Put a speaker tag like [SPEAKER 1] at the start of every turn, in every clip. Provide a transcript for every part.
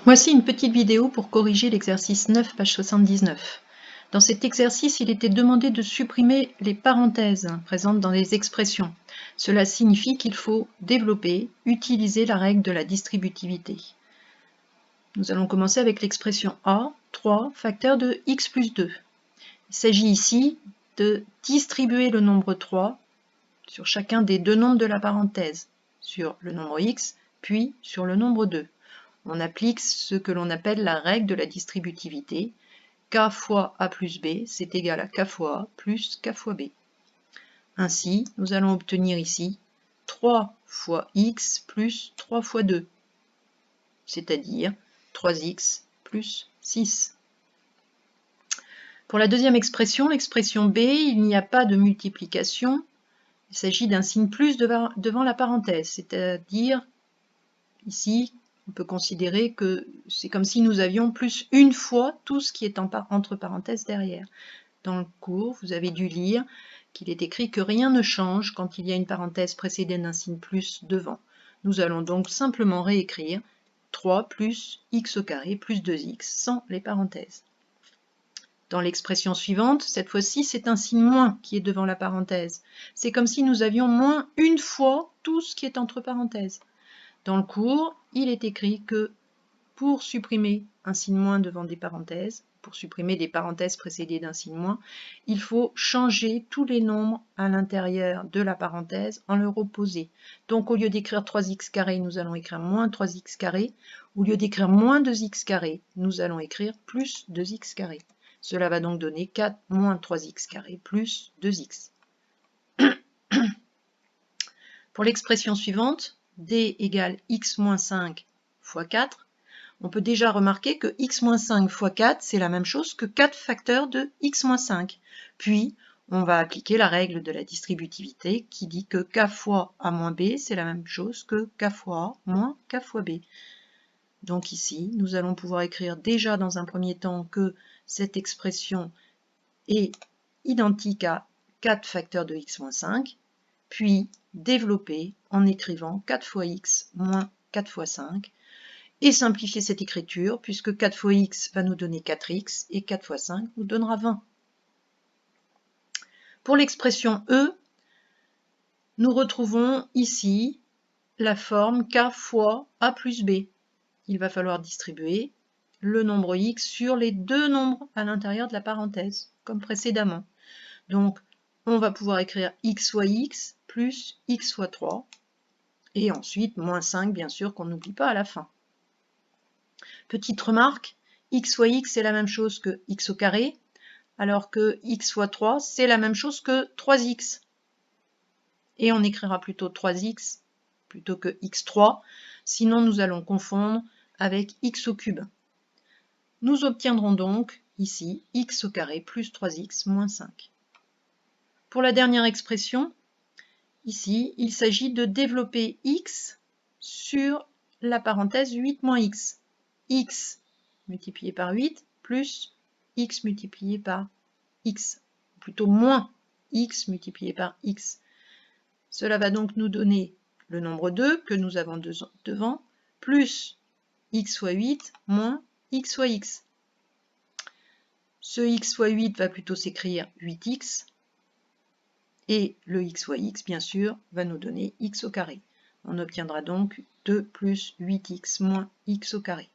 [SPEAKER 1] Voici une petite vidéo pour corriger l'exercice 9, page 79. Dans cet exercice, il était demandé de supprimer les parenthèses présentes dans les expressions. Cela signifie qu'il faut développer, utiliser la règle de la distributivité. Nous allons commencer avec l'expression A, 3, facteur de x plus 2. Il s'agit ici de distribuer le nombre 3 sur chacun des deux nombres de la parenthèse, sur le nombre x, puis sur le nombre 2. On applique ce que l'on appelle la règle de la distributivité. K fois A plus B, c'est égal à K fois A plus K fois B. Ainsi, nous allons obtenir ici 3 fois x plus 3 fois 2, c'est-à-dire 3x plus 6. Pour la deuxième expression, l'expression B, il n'y a pas de multiplication. Il s'agit d'un signe plus devant la parenthèse, c'est-à-dire ici, on peut considérer que c'est comme si nous avions plus une fois tout ce qui est entre parenthèses derrière. Dans le cours, vous avez dû lire qu'il est écrit que rien ne change quand il y a une parenthèse précédée d'un signe plus devant. Nous allons donc simplement réécrire 3 plus x au carré plus 2x sans les parenthèses. Dans l'expression suivante, cette fois-ci, c'est un signe moins qui est devant la parenthèse. C'est comme si nous avions moins une fois tout ce qui est entre parenthèses. Dans le cours, il est écrit que pour supprimer un signe moins devant des parenthèses, pour supprimer des parenthèses précédées d'un signe moins, il faut changer tous les nombres à l'intérieur de la parenthèse en leur opposé. Donc au lieu d'écrire 3x carré, nous allons écrire moins 3x carré. Au lieu d'écrire moins 2x carré, nous allons écrire plus 2x carré. Cela va donc donner 4 moins 3x carré plus 2x. Pour l'expression suivante, d égale x moins 5 fois 4, on peut déjà remarquer que x moins 5 fois 4, c'est la même chose que 4 facteurs de x moins 5. Puis, on va appliquer la règle de la distributivité qui dit que k fois a moins b, c'est la même chose que k fois a moins k fois b. Donc ici, nous allons pouvoir écrire déjà dans un premier temps que cette expression est identique à 4 facteurs de x moins 5, puis développer en écrivant 4 fois x moins 4 fois 5, et simplifier cette écriture, puisque 4 fois x va nous donner 4x, et 4 fois 5 nous donnera 20. Pour l'expression E, nous retrouvons ici la forme k fois a plus b. Il va falloir distribuer le nombre x sur les deux nombres à l'intérieur de la parenthèse, comme précédemment. Donc, on va pouvoir écrire x fois x plus x fois 3, et ensuite moins 5, bien sûr, qu'on n'oublie pas à la fin. Petite remarque, x fois x, c'est la même chose que x au carré, alors que x fois 3, c'est la même chose que 3x. Et on écrira plutôt 3x plutôt que x3, sinon nous allons confondre avec x au cube. Nous obtiendrons donc ici x au carré plus 3x moins 5. Pour la dernière expression, ici, il s'agit de développer x sur la parenthèse 8 moins x. X multiplié par 8 plus x multiplié par x, plutôt moins x multiplié par x. Cela va donc nous donner le nombre 2 que nous avons devant, plus x fois 8 moins x fois x. Ce x fois 8 va plutôt s'écrire 8x, et le x fois x, bien sûr, va nous donner x au carré. On obtiendra donc 2 plus 8x moins x au carré.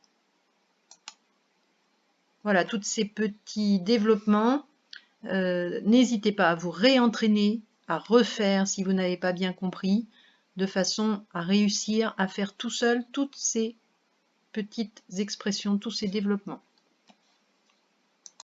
[SPEAKER 1] Voilà, tous ces petits développements. N'hésitez pas à vous réentraîner, à refaire si vous n'avez pas bien compris, de façon à réussir à faire tout seul toutes ces petites expressions, tous ces développements.